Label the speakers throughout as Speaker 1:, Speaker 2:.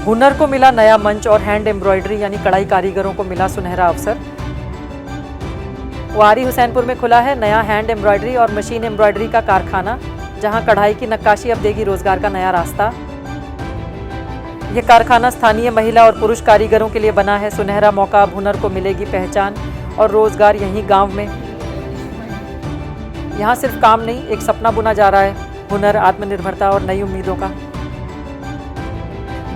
Speaker 1: हुनर को मिला नया मंच और हैंड एम्ब्रॉयडरी यानी कढ़ाई कारीगरों को मिला सुनहरा अवसर। वारी हुसैनपुर में खुला है नया हैंड एम्ब्रॉयडरी और मशीन एम्ब्रॉयडरी का कारखाना, जहां कढ़ाई की नक्काशी अब देगी रोजगार का नया रास्ता। ये कारखाना स्थानीय महिला और पुरुष कारीगरों के लिए बना है सुनहरा मौका, अब हुनर को मिलेगी पहचान और रोजगार यहीं गांव में। यहाँ सिर्फ काम नहीं, एक सपना बुना जा रहा है, हुनर, आत्मनिर्भरता और नई उम्मीदों का।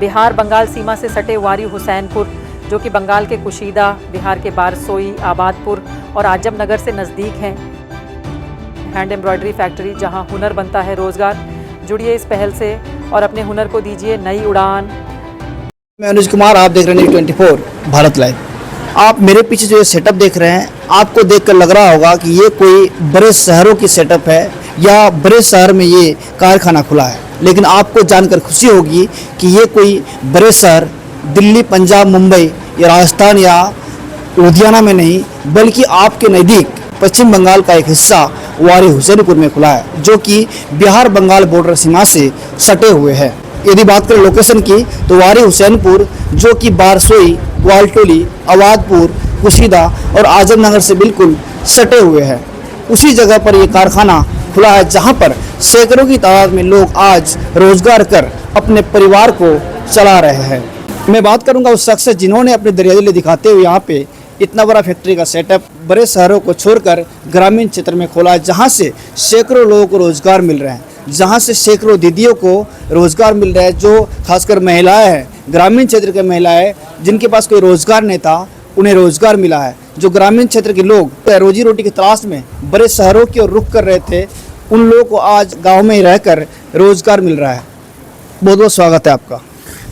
Speaker 1: बिहार बंगाल सीमा से सटे वारी हुसैनपुर, जो कि बंगाल के कुशीदा, बिहार के बारसोई, आबादपुर और आजमनगर से नज़दीक हैं। हैंड एम्ब्रॉयडरी फैक्ट्री, जहां हुनर बनता है रोजगार। जुड़िए इस पहल से और अपने हुनर को दीजिए नई उड़ान।
Speaker 2: मैं अनुज कुमार, आप देख रहे हैं न्यूज़ 24 भारत लाइव। आप मेरे पीछे जो ये सेटअप देख रहे हैं, आपको देखकर लग रहा होगा कि ये कोई बड़े शहरों की सेटअप है या बड़े शहर में ये कारखाना खुला है, लेकिन आपको जानकर खुशी होगी कि ये कोई बड़े शहर दिल्ली, पंजाब, मुंबई या राजस्थान या लुधियाना में नहीं, बल्कि आपके नज़दीक पश्चिम बंगाल का एक हिस्सा वारी हुसैनपुर में खुला है, जो कि बिहार बंगाल बॉर्डर सीमा से सटे हुए है। यदि बात करें लोकेशन की, तो वारी हुसैनपुर, जो कि बारसोई, ग्वालटोली, आबादपुर, कुशीदा और आजमनगर से बिल्कुल सटे हुए हैं, उसी जगह पर ये कारखाना खुला है, जहां पर सैकड़ों की तादाद में लोग आज रोजगार कर अपने परिवार को चला रहे हैं। मैं बात करूंगा उस शख्स से जिन्होंने अपने दरियादिली दिखाते हुए यहाँ पे इतना बड़ा फैक्ट्री का सेटअप बड़े शहरों को छोड़कर ग्रामीण क्षेत्र में खोला है, जहाँ से सैकड़ों लोगों को रोजगार मिल रहे हैं, जहाँ से सैकड़ों दीदियों को रोजगार मिल रहा है, जो खासकर महिलाएं हैं, ग्रामीण क्षेत्र के महिलाएं जिनके पास कोई रोजगार नहीं था, उन्हें रोजगार मिला है। जो ग्रामीण क्षेत्र के लोग रोजी रोटी की तलाश में बड़े शहरों की ओर रुख कर रहे थे, उन लोगों को आज गाँव में ही रहकर रोजगार मिल रहा है। बहुत बहुत स्वागत है आपका।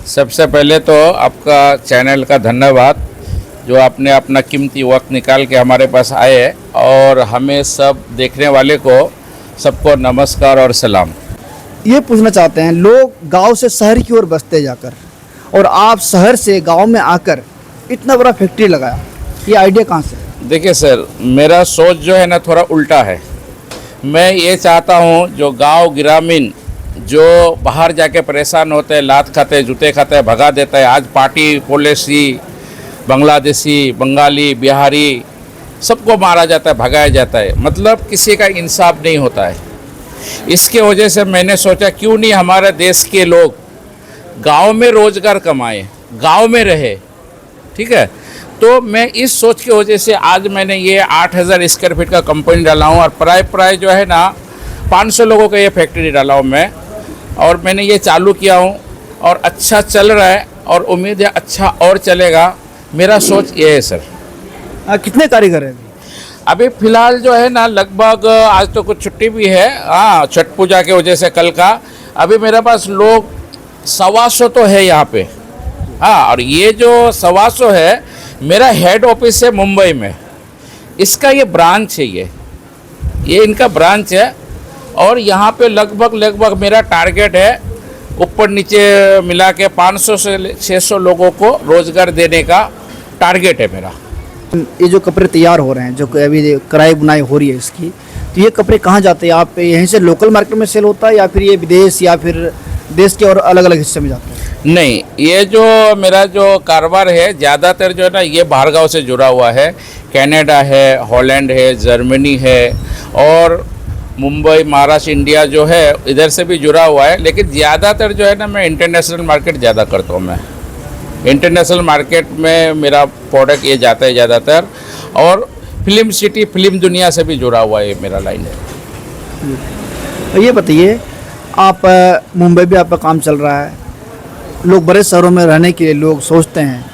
Speaker 3: सबसे पहले तो आपका चैनल का धन्यवाद, जो आपने अपना कीमती वक्त निकाल के हमारे पास आए, और हमें सब देखने वाले को सबको नमस्कार और सलाम।
Speaker 2: ये पूछना चाहते हैं, लोग गांव से शहर की ओर बसते जाकर, और आप शहर से गांव में आकर इतना बड़ा फैक्ट्री लगाया, ये आइडिया कहाँ से?
Speaker 3: देखिए सर, मेरा सोच जो है ना थोड़ा उल्टा है। मैं ये चाहता हूँ जो गांव ग्रामीण जो बाहर जाके परेशान होते हैं, लात खाते, जूते खाते, भगा देता है, आज पार्टी पॉलिसी, बांग्लादेशी, बंगाली, बिहारी सबको मारा जाता है, भगाया जाता है, मतलब किसी का इंसाफ नहीं होता है। इसके वजह से मैंने सोचा क्यों नहीं हमारे देश के लोग गांव में रोजगार कमाएं, गांव में रहे, ठीक है। तो मैं इस सोच की वजह से आज मैंने ये 8000 स्क्वायर फीट का कंपनी डाला हूँ, और प्राय जो है ना 500 लोगों का ये फैक्ट्री डाला हूँ मैं, और मैंने ये चालू किया हूँ और अच्छा चल रहा है, और उम्मीद है अच्छा और चलेगा। मेरा सोच ये है सर।
Speaker 2: कितने कारीगर हैं
Speaker 3: अभी फ़िलहाल जो है ना, लगभग आज तो कुछ छुट्टी भी है, हाँ, छठ पूजा की वजह से कल का, अभी मेरे पास लोग 125 तो है यहाँ पे, हाँ। और ये जो 125 है, मेरा हेड ऑफिस है मुंबई में, इसका ये ब्रांच है, ये इनका ब्रांच है, और यहाँ पे लगभग मेरा टारगेट है ऊपर नीचे मिला के 500 से 600 लोगों को रोज़गार देने का टारगेट है मेरा।
Speaker 2: ये जो कपड़े तैयार हो रहे हैं, जो अभी कढ़ाई बुनाई हो रही है इसकी, तो ये कपड़े कहाँ जाते हैं? आप यहीं से लोकल मार्केट में सेल होता है, या फिर ये विदेश या फिर देश के और अलग अलग हिस्से में जाते हैं?
Speaker 3: नहीं, ये जो मेरा जो कारोबार है ज़्यादातर जो है ना, ये बाहर गाँव से जुड़ा हुआ है। कनाडा है, हॉलैंड है, जर्मनी है, और मुंबई, महाराष्ट्र, इंडिया जो है इधर से भी जुड़ा हुआ है। लेकिन ज़्यादातर जो है ना, मैं इंटरनेशनल मार्केट ज़्यादा करता हूँ। मैं इंटरनेशनल मार्केट में मेरा प्रोडक्ट ये जाता है ज़्यादातर, और फिल्म सिटी, फिल्म दुनिया से भी जुड़ा हुआ है मेरा लाइन है।
Speaker 2: ये बताइए, आप मुंबई भी आपका काम चल रहा है, लोग बड़े शहरों में रहने के लिए लोग सोचते हैं,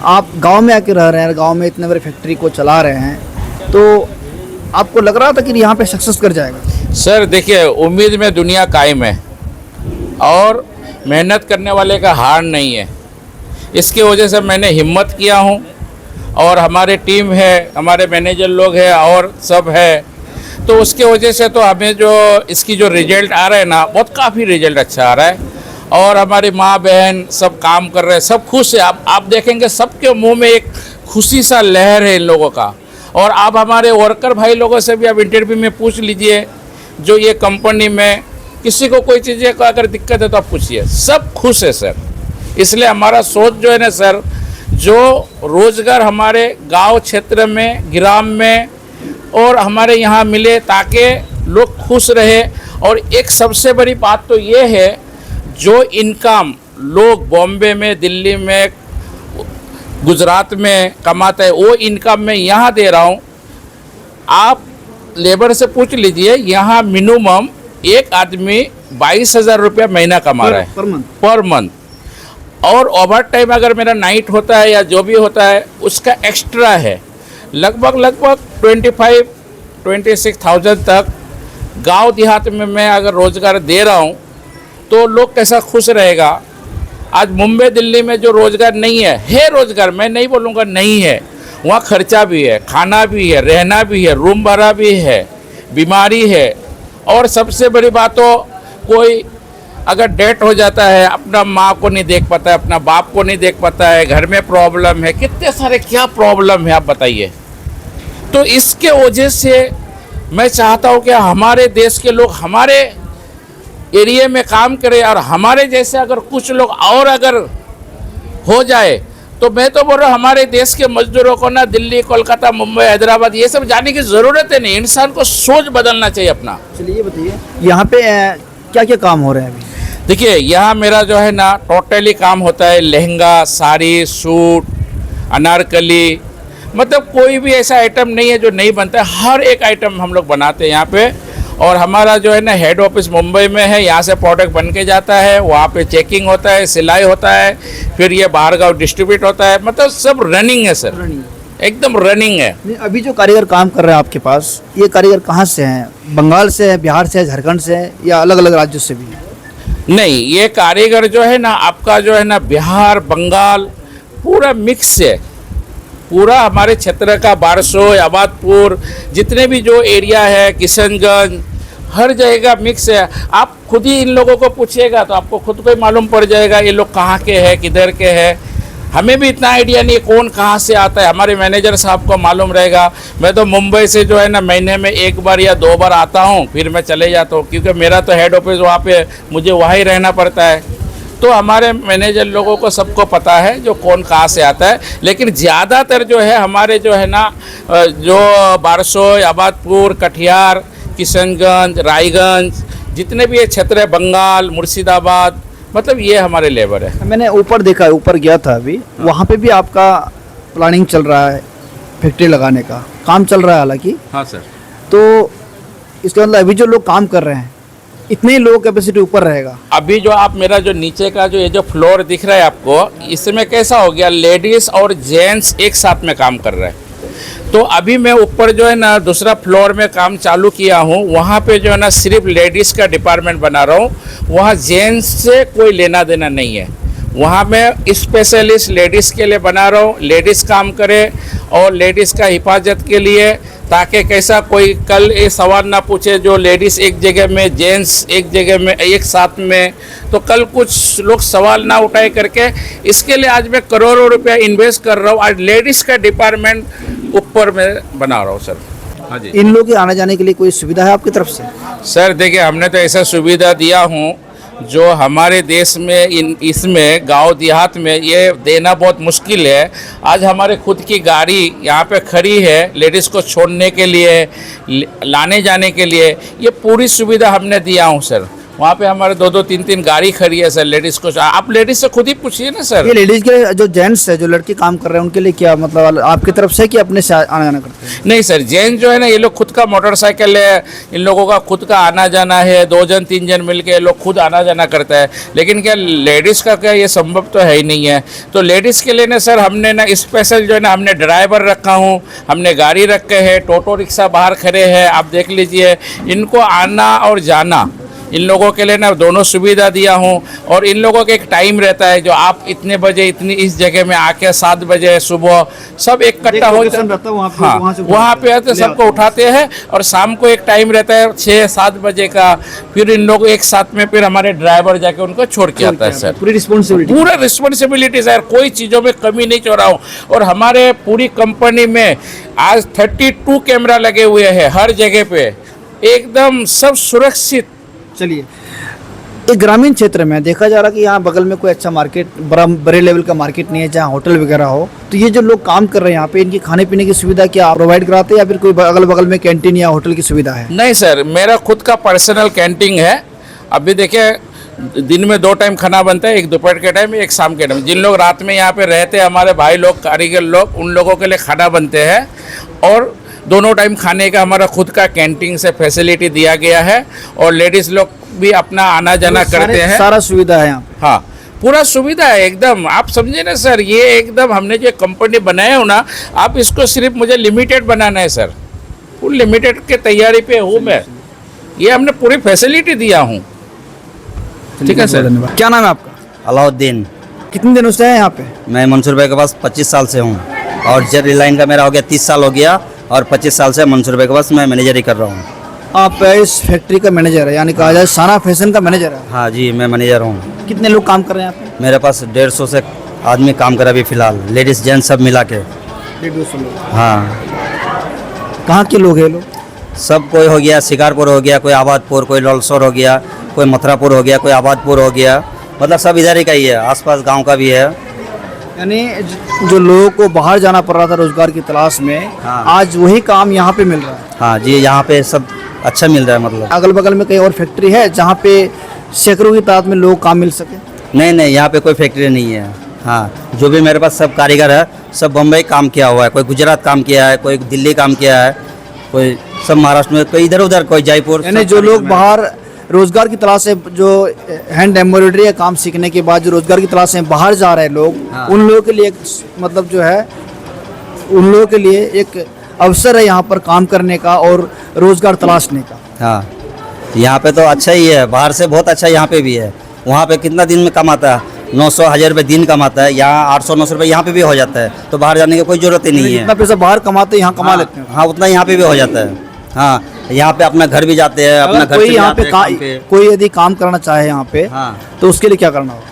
Speaker 2: आप गांव में आके रह रहे हैं, गांव में इतने बड़े फैक्ट्री को चला रहे हैं, तो आपको लग रहा था कि यहाँ पे सक्सेस कर जाएगा?
Speaker 3: सर देखिए, उम्मीद में दुनिया कायम है, और मेहनत करने वाले का हार नहीं है। इसकी वजह से मैंने हिम्मत किया हूँ, और हमारे टीम है, हमारे मैनेजर लोग हैं, और सब है, तो उसके वजह से तो हमें जो इसकी जो रिजल्ट आ रहा है ना, बहुत काफ़ी रिजल्ट अच्छा आ रहा है, और हमारी माँ बहन सब काम कर रहे हैं, सब खुश है। आप देखेंगे सबके मुंह में एक खुशी सा लहर है इन लोगों का। और आप हमारे वर्कर भाई लोगों से भी आप इंटरव्यू में पूछ लीजिए, जो ये कंपनी में किसी को कोई चीज़ का अगर दिक्कत है तो आप पूछिए, सब खुश है सर। इसलिए हमारा सोच जो है ना सर, जो रोज़गार हमारे गांव क्षेत्र में, ग्राम में और हमारे यहाँ मिले ताकि लोग खुश रहे। और एक सबसे बड़ी बात तो ये है, जो इनकम लोग बॉम्बे में, दिल्ली में, गुजरात में कमाते हैं, वो इनकम मैं यहाँ दे रहा हूँ। आप लेबर से पूछ लीजिए, यहाँ मिनिमम एक आदमी 22,000 रुपया महीना कमा रहा है पर मंथ। और ओवर टाइम अगर मेरा नाइट होता है या जो भी होता है उसका एक्स्ट्रा है, लगभग 25-26,000 तक गांव देहात में मैं अगर रोज़गार दे रहा हूं तो लोग कैसा खुश रहेगा। आज मुंबई दिल्ली में जो रोज़गार नहीं है रोज़गार, मैं नहीं बोलूँगा नहीं है, वहाँ खर्चा भी है, खाना भी है, रहना भी है, रूम भाड़ा भी है, बीमारी है। और सबसे बड़ी बात तो कोई अगर डेथ हो जाता है, अपना माँ को नहीं देख पाता है, अपना बाप को नहीं देख पाता है, घर में प्रॉब्लम है, कितने सारे क्या प्रॉब्लम है आप बताइए। तो इसके वजह से मैं चाहता हूँ कि हमारे देश के लोग हमारे एरिया में काम करें, और हमारे जैसे अगर कुछ लोग और अगर हो जाए तो मैं तो बोल रहा हूँ हमारे देश के मजदूरों को ना दिल्ली, कोलकाता, मुंबई, हैदराबाद ये सब जाने की ज़रूरत है नहीं। इंसान को सोच बदलना चाहिए अपना।
Speaker 2: चलिए ये बताइए, यहाँ पे क्या क्या काम हो रहे हैं अभी?
Speaker 3: देखिए, यहाँ मेरा जो है ना टोटली काम होता है, लहंगा, साड़ी, सूट, अनारकली, मतलब कोई भी ऐसा आइटम नहीं है जो नहीं बनता है। हर एक आइटम हम लोग बनाते हैं यहाँ पे। और हमारा जो है ना हेड ऑफिस मुंबई में है, यहाँ से प्रोडक्ट बन के जाता है, वहाँ पे चेकिंग होता है, सिलाई होता है, फिर ये बाहर गाँव डिस्ट्रीब्यूट होता है। मतलब सब रनिंग है सर, एकदम रनिंग है।
Speaker 2: नहीं, अभी जो कारीगर काम कर रहे हैं आपके पास, ये कारीगर कहाँ से हैं? बंगाल से है, बिहार से है, झारखंड से है, या अलग अलग राज्यों से भी?
Speaker 3: नहीं, ये कारीगर जो है ना आपका जो है ना बिहार, बंगाल पूरा मिक्स है। पूरा हमारे क्षेत्र का बारसोई, आबादपुर, जितने भी जो एरिया है, किशनगंज, हर जगह का मिक्स है। आप खुद ही इन लोगों को पूछिएगा तो आपको खुद को ही मालूम पड़ जाएगा ये लोग कहाँ के हैं, किधर के हैं। हमें भी इतना आइडिया नहीं कौन कहाँ से आता है, हमारे मैनेजर साहब को मालूम रहेगा। मैं तो मुंबई से जो है ना महीने में 1 बार या 2 बार आता हूँ, फिर मैं चले जाता हूँ, क्योंकि मेरा तो हेड ऑफिस वहाँ पे, मुझे वहाँ ही रहना पड़ता है। तो हमारे मैनेजर लोगों को सबको पता है जो कौन कहाँ से आता है। लेकिन ज़्यादातर जो है हमारे जो है ना जो बारसोई, आबादपुर, कटिहार, किशनगंज, रायगंज, जितने भी ये क्षेत्र है, बंगाल, मुर्शिदाबाद, मतलब ये हमारे लेबर है।
Speaker 2: मैंने ऊपर देखा है, ऊपर गया था अभी, वहाँ पे भी आपका प्लानिंग चल रहा है, फैक्ट्री लगाने का काम चल रहा है हालांकि।
Speaker 3: हाँ सर।
Speaker 2: तो इसका मतलब अभी जो लोग काम कर रहे हैं, इतने ही लोग कैपेसिटी ऊपर रहेगा?
Speaker 3: अभी जो आप मेरा जो नीचे का जो ये जो फ्लोर दिख रहा है आपको, इसमें कैसा हो गया, लेडीज़ और जेंट्स एक साथ में काम कर रहे हैं। तो अभी मैं ऊपर जो है ना दूसरा फ्लोर में काम चालू किया हूँ, वहाँ पे जो है ना सिर्फ लेडीज़ का डिपार्टमेंट बना रहा हूँ। वहाँ जेंट्स से कोई लेना देना नहीं है। वहाँ मैं स्पेशलिस्ट लेडीज़ के लिए बना रहा हूँ, लेडीज़ काम करे और लेडीज़ का हिफाजत के लिए, ताकि कैसा कोई कल ये सवाल ना पूछे जो लेडीज़ एक जगह में, जेंट्स एक जगह में, एक साथ में, तो कल कुछ लोग सवाल ना उठाए करके। इसके लिए आज मैं करोड़ों रुपया इन्वेस्ट कर रहा हूँ। आज लेडीज़ का डिपार्टमेंट ऊपर में बना रहा हूँ सर। हाँ जी।
Speaker 2: इन लोगों के आने जाने के लिए कोई सुविधा है आपकी तरफ से?
Speaker 3: सर देखिए, हमने तो ऐसा सुविधा दिया हूँ जो हमारे देश में इसमें गांव देहात में ये देना बहुत मुश्किल है। आज हमारे खुद की गाड़ी यहाँ पे खड़ी है लेडीज़ को छोड़ने के लिए, लाने जाने के लिए, ये पूरी सुविधा हमने दिया हूँ सर। वहाँ पे हमारे 2-2, 3-3 गाड़ी खड़ी है सर लेडीज़ को। आप लेडीज़ से खुद ही पूछिए ना सर।
Speaker 2: ये लेडीज़ के जो जेंट्स है, जो लड़के काम कर रहे हैं, उनके लिए क्या मतलब आपकी तरफ से कि अपने से आना जाना करते हैं?
Speaker 3: नहीं सर, जेंट्स जो है ना ये लोग खुद का मोटरसाइकिल है, इन लोगों का खुद का आना जाना है, 2 जन 3 जन मिल के लोग खुद आना जाना करता है। लेकिन क्या लेडीज़ का क्या ये संभव तो है ही नहीं है। तो लेडीज़ के लिए ना सर हमने ना स्पेशल जो है ना हमने ड्राइवर रखा हूँ, हमने गाड़ी रखे हैं, टोटो रिक्शा बाहर खड़े हैं, आप देख लीजिए। इनको आना और जाना, इन लोगों के लिए ना दोनों सुविधा दिया हूँ। और इन लोगों का एक टाइम रहता है जो आप इतने बजे इतनी इस जगह में आके 7 बजे सुबह सब इकट्ठा हो जाते हैं। हाँ, वहाँ पे आते सबको उठाते हैं और शाम को एक टाइम रहता है 6-7 बजे का, फिर इन लोग एक साथ में फिर हमारे ड्राइवर जाके उनको छोड़ के आता है सर।
Speaker 2: पूरी रिस्पॉन्सिबिलिटी,
Speaker 3: पूरा रिस्पॉन्सिबिलिटी सर, कोई चीज़ों में कमी नहीं छोड़ा हूँ। और हमारे पूरी कंपनी में आज 32 कैमरा लगे हुए हैं हर जगह पे, एकदम सब सुरक्षित।
Speaker 2: चलिए एक ग्रामीण क्षेत्र में देखा जा रहा है कि यहाँ बगल में कोई अच्छा मार्केट बड़े लेवल का मार्केट नहीं है जहाँ होटल वगैरह हो, तो ये जो लोग काम कर रहे हैं यहाँ पे इनकी खाने पीने की सुविधा क्या आप प्रोवाइड कराते हैं या फिर कोई अगल बगल में कैंटीन या होटल की सुविधा है?
Speaker 3: नहीं सर, मेरा खुद का पर्सनल कैंटीन है। अभी देखिए दिन में 2 टाइम खाना बनता है, एक दोपहर के टाइम एक शाम के टाइम। जिन लोग रात में यहाँ पे रहते हैं हमारे भाई लोग कारीगर लोग, उन लोगों के लिए खाना बनते हैं और दोनों टाइम खाने का हमारा खुद का कैंटीन से फैसिलिटी दिया गया है और लेडीज़ लोग भी अपना आना जाना करते हैं।
Speaker 2: सारा सुविधा है यहाँ पे?
Speaker 3: हाँ, पूरा सुविधा है एकदम। आप समझे ना सर, ये एकदम हमने जो कंपनी बनाया हो ना, आप इसको सिर्फ मुझे लिमिटेड बनाना है सर, फुल लिमिटेड के तैयारी पे हूँ मैं। ये हमने पूरी फैसिलिटी दिया हूँ। ठीक है सर।
Speaker 2: धन्यवाद। क्या नाम है आपका?
Speaker 4: अलाउद्दीन।
Speaker 2: कितने दिनों से है यहाँ पे?
Speaker 4: मैं मंसूर भाई के पास 25 साल से हूँ और जेट लाइन का मेरा हो गया 30 साल हो गया और 25 साल से मंसूर भाई के पास मैं मैनेजर ही कर रहा हूँ।
Speaker 2: आप इस फैक्ट्री का मैनेजर है, यानी कहा जाए साना फैशन का मैनेजर है।
Speaker 4: हाँ जी, मैं मैनेजर हूँ।
Speaker 2: कितने लोग काम कर रहे हैं यहाँ पे?
Speaker 4: मेरे पास 150 से आदमी काम कर रहा है अभी फ़िलहाल, लेडीज़ जेंट्स सब मिला के।
Speaker 2: 150 लोग।
Speaker 4: हाँ,
Speaker 2: कहाँ के लोग हैं लोग?
Speaker 4: सब कोई हो गया, शिकारपुर हो गया, कोई आबादपुर, कोई लौलसौर हो गया, कोई मथुरापुर हो गया, कोई आबादपुर हो गया, मतलब सब इधर ही का ही है, आसपास गांव का भी है।
Speaker 2: यानी जो लोगों को बाहर जाना पड़ रहा था रोजगार की तलाश में,
Speaker 4: हाँ।
Speaker 2: आज वही काम यहाँ पे मिल रहा है।
Speaker 4: हाँ जी, यहाँ पे सब अच्छा मिल रहा है। मतलब
Speaker 2: अगल बगल में कहीं और फैक्ट्री है जहाँ पे सैकड़ों की तादाद में लोग काम मिल सके?
Speaker 4: नहीं नहीं, यहाँ पे कोई फैक्ट्री नहीं है। हाँ, जो भी मेरे पास सब कारीगर है सब बम्बई काम किया हुआ है, कोई गुजरात काम किया है, कोई दिल्ली काम किया है, कोई सब महाराष्ट्र में, कोई इधर उधर, कोई जयपुर।
Speaker 2: यानी जो लोग बाहर रोजगार की तलाश से, जो हैंड एम्ब्रॉयडरी का काम सीखने के बाद जो रोजगार की तलाश से बाहर जा रहे हैं लोग,
Speaker 4: हाँ।
Speaker 2: उन लोगों के लिए एक मतलब जो है उन लोगों के लिए एक अवसर है यहाँ पर काम करने का और रोजगार तलाशने का।
Speaker 4: हाँ, यहाँ पे तो अच्छा ही है, बाहर से बहुत अच्छा यहाँ पे भी है। वहाँ पे कितना दिन में कमाता है? 900-1000 रुपये दिन कमाता है, यहाँ 800-900 रुपये यहाँ पे भी हो जाता है, तो बाहर जाने की कोई ज़रूरत ही नहीं है।
Speaker 2: जितना पैसा बाहर कमाते हैं यहाँ कमा लेते हैं।
Speaker 4: हाँ, उतना यहाँ पे भी हो जाता है। हाँ, यहाँ पे अपना घर भी जाते हैं, अपना
Speaker 2: अगर
Speaker 4: घर
Speaker 2: कोई
Speaker 4: से
Speaker 2: यहाँ
Speaker 4: जाते
Speaker 2: पे
Speaker 4: हैं काम पे।
Speaker 2: कोई यदि काम करना चाहे यहाँ पे,
Speaker 4: हाँ,
Speaker 2: तो उसके लिए क्या करना होगा?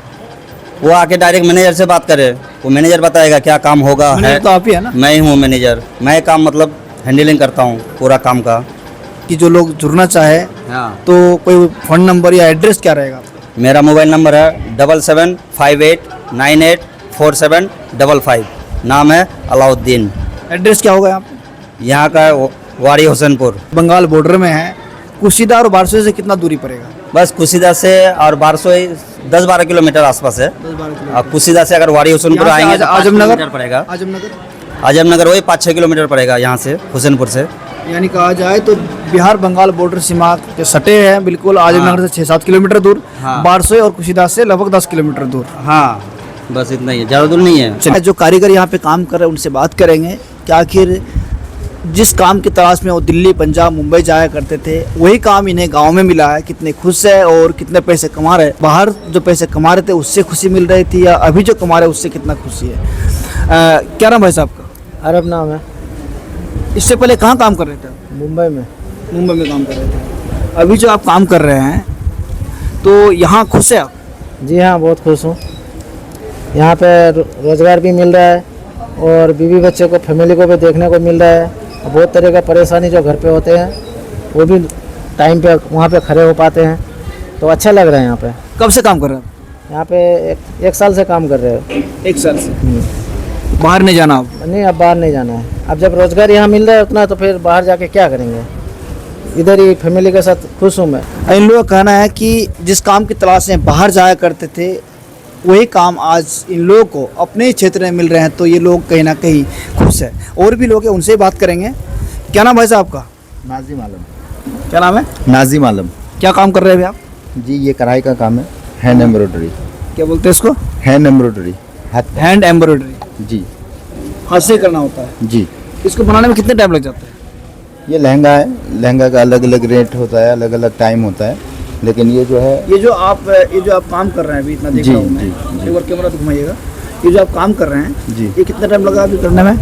Speaker 4: वो आके डायरेक्ट मैनेजर से बात करे, वो मैनेजर बताएगा क्या काम होगा।
Speaker 2: मैनेजर
Speaker 4: है
Speaker 2: तो आप ही है ना?
Speaker 4: मैं ही हूँ मैनेजर, मैं काम मतलब हैंडलिंग करता हूँ पूरा काम का।
Speaker 2: कि जो लोग जुड़ना चाहे
Speaker 4: हाँ,
Speaker 2: तो कोई फ़ोन नंबर या एड्रेस क्या रहेगा आपका?
Speaker 4: मेरा मोबाइल नंबर है 7758984755। नाम है अलाउद्दीन।
Speaker 2: एड्रेस क्या होगा यहाँ पे?
Speaker 4: यहाँ का वाड़ी हुसैनपुर।
Speaker 2: बंगाल बॉर्डर में है। कुशीदा और बारसोई से कितना दूरी पड़ेगा?
Speaker 4: बस कुशीदा से और बारसोई 10-12 किलोमीटर आसपास है।
Speaker 2: 10-12 किलोमीटर।
Speaker 4: और कुशीदा से अगर वाड़ी हुसैनपुर
Speaker 2: यहाँ से
Speaker 4: आएंगे तो 5
Speaker 2: आजमनगर
Speaker 4: किलोमीटर पड़ेगा।
Speaker 2: आजमनगर
Speaker 4: वही 5-6 किलोमीटर पड़ेगा यहाँ से, हुसैनपुर से।
Speaker 2: यानी कहा जाए तो बिहार बंगाल बॉर्डर सीमा के सटे हैं बिल्कुल। आजमनगर से 6-7 किलोमीटर दूर,
Speaker 4: हाँ।
Speaker 2: बारसोई और कुशीदा से लगभग 10 किलोमीटर दूर।
Speaker 4: हाँ, बस इतना ही है, ज़्यादा दूर नहीं है।
Speaker 2: चलिए, जो कारीगर यहाँ पे काम कर रहे हैं उनसे बात करेंगे कि आखिर जिस काम की तलाश में वो दिल्ली, पंजाब, मुंबई जाया करते थे, वही काम इन्हें गांव में मिला है। कितने खुश है और कितने पैसे कमा रहे हैं। बाहर जो पैसे कमा रहे थे उससे खुशी मिल रही थी या अभी जो कमा रहे हैं उससे कितना खुशी है? क्या नाम है साहब का?
Speaker 5: अरब नाम है।
Speaker 2: इससे पहले कहाँ काम कर रहे थे?
Speaker 5: मुंबई में।
Speaker 2: मुंबई में काम कर रहे थे। अभी जो आप काम कर रहे हैं तो यहाँ खुश है आप?
Speaker 5: जी हाँ, बहुत खुश हूँ। यहाँ पे रोज़गार भी मिल रहा है और बीवी बच्चे को, फैमिली को भी देखने को मिल रहा है। बहुत तरह का परेशानी जो घर पे होते हैं वो भी टाइम पे वहाँ पे खड़े हो पाते हैं, तो अच्छा लग रहा है यहाँ पे।
Speaker 2: कब से काम कर रहे हैं?
Speaker 5: यहाँ पे एक साल से काम कर रहे हो।
Speaker 2: 1 साल से। बाहर नहीं जाना आप?
Speaker 5: नहीं, अब बाहर नहीं जाना है। अब जब रोज़गार यहाँ मिल रहा है उतना, तो फिर बाहर जाके क्या करेंगे? इधर ही फैमिली के साथ खुश हूँ मैं।
Speaker 2: इन लोगों का कहना है कि जिस काम की तलाश में बाहर जाया करते थे वही काम आज इन लोगों को अपने ही क्षेत्र में मिल रहे हैं, तो ये लोग कहीं ना कहीं खुश है। और भी लोग हैं, उनसे बात करेंगे। क्या नाम है साहब आपका?
Speaker 6: नाजिम आलम।
Speaker 2: क्या नाम है?
Speaker 6: नाजिम आलम।
Speaker 2: क्या काम कर रहे हैं अभी आप?
Speaker 6: जी, ये कढ़ाई का काम है, हैंड एम्ब्रॉयडरी।
Speaker 2: क्या बोलते हैं इसको?
Speaker 6: हैंड एम्ब्रॉयडरी, हाथ।
Speaker 2: Hand embroidery.
Speaker 6: जी
Speaker 2: हाथ से करना होता है।
Speaker 6: जी।
Speaker 2: इसको बनाने में कितने टाइम लग जाता है?
Speaker 6: ये लहंगा है, लहंगा का अलग अलग रेट होता है, अलग अलग टाइम होता है, लेकिन ये जो है
Speaker 2: ये जो आप काम कर रहे हैं अभी, इतना देख
Speaker 6: जी,
Speaker 2: रहा हूँ मैं।
Speaker 6: जी, जी।
Speaker 2: एक बार कैमरा तो घुमाइएगा। ये जो आप काम कर रहे हैं
Speaker 6: जी,
Speaker 2: ये कितना टाइम लगा अभी करने में?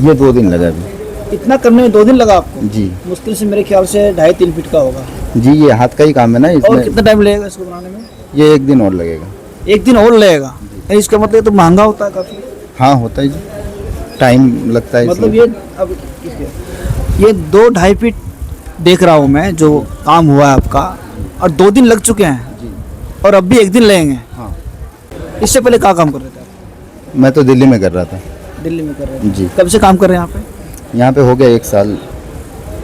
Speaker 6: ये 2 दिन लगा अभी।
Speaker 2: इतना करने में 2 दिन लगा आपको?
Speaker 6: जी
Speaker 2: मुश्किल से मेरे ख्याल से 2.5-3 फीट का होगा।
Speaker 6: जी, ये हाथ का ही काम है ना,
Speaker 2: और
Speaker 6: इसमें
Speaker 2: कितना टाइम लगेगा इसको बनाने में?
Speaker 6: ये 1 दिन और लगेगा।
Speaker 2: 1 दिन और लगेगा? इसका मतलब ये तो महंगा होता है काफ़ी।
Speaker 6: हाँ, होता है जी, टाइम लगता है
Speaker 2: मतलब
Speaker 6: इसमें।
Speaker 2: ये अब ये 2-2.5 फीट देख रहा हूँ मैं जो काम हुआ है आपका, और 2 दिन लग चुके हैं। और अब भी एक दिन लेंगे।
Speaker 6: हाँ।
Speaker 2: इससे पहले क्या काम कर रहे थे आप?
Speaker 6: मैं तो दिल्ली में कर रहा था।
Speaker 2: दिल्ली में कर रहे हैं।
Speaker 6: जी।
Speaker 2: कब से काम कर रहे हैं यहाँ पे?
Speaker 6: यहाँ पे हो गया 1 साल,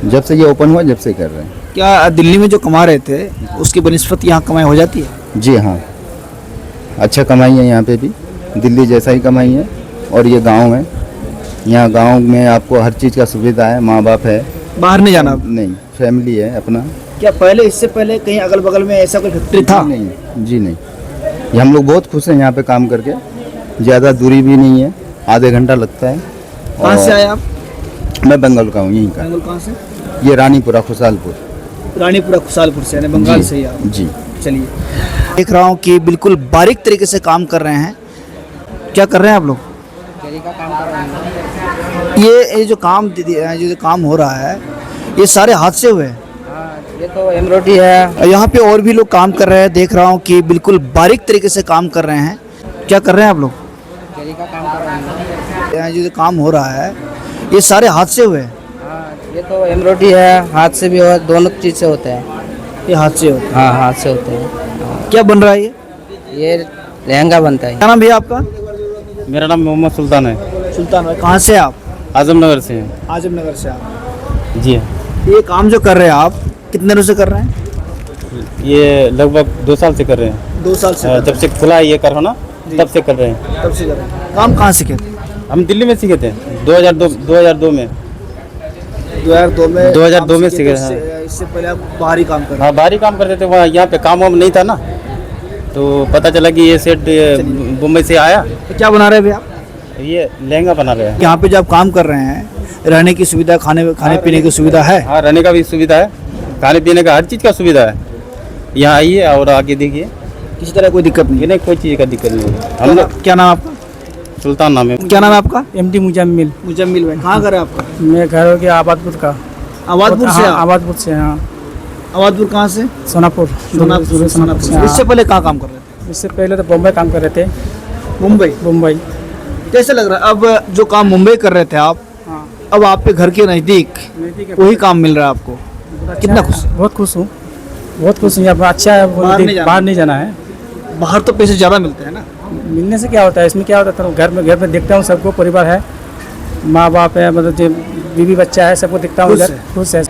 Speaker 6: जब से ये ओपन हुआ जब से कर रहे हैं।
Speaker 2: क्या दिल्ली में जो कमा रहे थे उसकी बनिस्पत यहाँ कमाई हो जाती है?
Speaker 6: जी हाँ, अच्छा कमाई है यहाँ पे भी, दिल्ली जैसा ही कमाई है। और ये गांव है, यहाँ गांव में आपको हर चीज़ का सुविधा है, माँ बाप है।
Speaker 2: बाहर नहीं जाना?
Speaker 6: नहीं, फैमिली है अपना।
Speaker 2: क्या पहले इससे पहले कहीं अगल बगल में ऐसा कोई फैक्ट्री था?
Speaker 6: नहीं जी नहीं, ये हम लोग बहुत खुश हैं यहाँ पे काम करके। ज़्यादा दूरी भी नहीं है, आधे घंटा लगता है।
Speaker 2: कहाँ से आए आप?
Speaker 6: मैं बंगाल का हूँ, यहीं का।
Speaker 2: बंगाल कहाँ से?
Speaker 6: ये रानीपुरा खुशालपुर।
Speaker 2: रानीपुरा खुशालपुर से, यानी बंगाल से ही आप?
Speaker 6: जी।
Speaker 2: चलिए, देख रहा हूँ कि बिल्कुल बारीक तरीके से काम कर रहे हैं। क्या कर रहे हैं आप लोग? ये जो काम हो रहा है, ये सारे हाथ से हुए हैं?
Speaker 5: ये तो एम्ब्रॉयडरी है।
Speaker 2: यहाँ पे और भी लोग काम कर रहे हैं, देख रहा हूँ कि बिल्कुल बारीक तरीके से काम कर रहे हैं। क्या कर रहे हैं आप लोग? यहाँ जो काम हो रहा है, ये सारे हाथ से हुए हैं?
Speaker 5: ये तो एम्ब्रॉयडरी है, हाथ से भी हो, दोनों चीज़ से होते हैं।
Speaker 2: ये हाथ से होते हैं?
Speaker 5: हाँ, हाथ से होते हैं।
Speaker 2: क्या बन रहा है ये?
Speaker 5: ये लहंगा बनता है।
Speaker 2: क्या नाम भैया आपका?
Speaker 7: मेरा नाम मोहम्मद सुल्तान है।
Speaker 2: सुल्तान भाई, कहाँ से आप?
Speaker 7: आजमनगर से हैं।
Speaker 2: आजमनगर से आप?
Speaker 7: जी।
Speaker 2: ये काम जो कर रहे हैं आप, कितने दिनों से कर रहे हैं?
Speaker 7: ये लगभग 2 साल से कर रहे हैं।
Speaker 2: 2 साल से?
Speaker 7: जब से खुला है ये कर हो ना, तब से कर रहे हैं।
Speaker 2: तब से कर रहे हैं। काम कहाँ सीखे थे?
Speaker 7: हम दिल्ली में सीखे थे 2002 में।
Speaker 2: 2002
Speaker 7: में सीखे, हाँ।
Speaker 2: इससे पहले आप बाहरी काम कर रहे
Speaker 7: हाँ, बाहरी काम करते थे वहाँ, यहाँ पे काम वाम नहीं था ना, तो पता चला कि ये सेट मुंबई से आया।
Speaker 2: हैं? तो क्या बना रहे हैं भैया आप?
Speaker 7: ये लहंगा बना रहे हैं।
Speaker 2: यहाँ पे जब काम कर रहे हैं, रहने की सुविधा, खाने पीने की सुविधा है?
Speaker 7: हाँ, रहने का भी सुविधा है, खाने पीने का हर चीज़ का सुविधा है। यहाँ आइए और आगे देखिए,
Speaker 2: किसी तरह कोई दिक्कत नहीं?
Speaker 7: ये नहीं, कोई चीज़ का दिक्कत नहीं है। हम लोग
Speaker 2: क्या नाम आपका?
Speaker 7: सुल्तान नाम है।
Speaker 2: क्या नाम है आपका?
Speaker 5: MD मुजम्मिल।
Speaker 2: मुजम्मिल भाई, कहाँ घर है आपका?
Speaker 5: मैं घर हो गया आबादपुर का।
Speaker 2: आबादपुर से?
Speaker 5: आबादपुर से, हाँ।
Speaker 2: आबादपुर कहाँ से?
Speaker 5: सोनापुर।
Speaker 2: सोनापुर। इससे पहले कहाँ काम कर रहे थे?
Speaker 5: इससे पहले तो बम्बई काम कर रहे थे। मुंबई।
Speaker 2: कैसे लग रहा है अब जो काम मुंबई कर रहे थे आप,
Speaker 5: हाँ।
Speaker 2: अब आप पे घर के नज़दीक वही काम मिल रहा है आपको? कितना खुश?
Speaker 5: बहुत खुश हूँ, बहुत खुश हूँ। यहाँ पर अच्छा है, बाहर नहीं जाना है।
Speaker 2: बाहर तो पैसे ज़्यादा मिलते हैं ना?
Speaker 5: मिलने से क्या होता है, इसमें क्या होता है, घर में देखता हूँ सबको, परिवार है, माँ बाप है, मतलब जो बीवी बच्चा है, सबको देखता हूँ इधर, खुश है।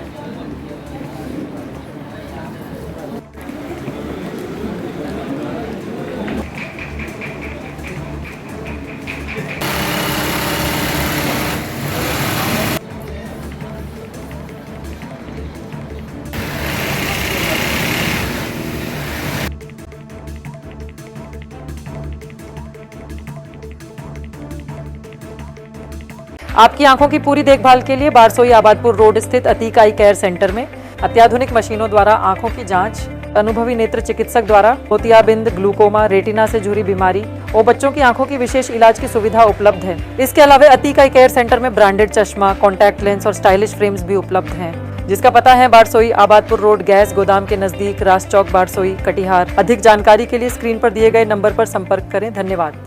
Speaker 1: आपकी आंखों की पूरी देखभाल के लिए बारसोई आबादपुर रोड स्थित अतीक आई केयर सेंटर में अत्याधुनिक मशीनों द्वारा आंखों की जांच, अनुभवी नेत्र चिकित्सक द्वारा मोतियाबिंद, ग्लूकोमा, रेटिना से जुड़ी बीमारी और बच्चों की आंखों की विशेष इलाज की सुविधा उपलब्ध है। इसके अलावा अतीक आई केयर सेंटर में ब्रांडेड चश्मा, कॉन्टैक्ट लेंस और स्टाइलिश फ्रेम्स भी उपलब्ध हैं, जिसका पता है बारसोई आबादपुर रोड, गैस गोदाम के नजदीक, रास चौक, बारसोई, कटिहार। अधिक जानकारी के लिए स्क्रीन पर दिए गए नंबर पर संपर्क करें। धन्यवाद।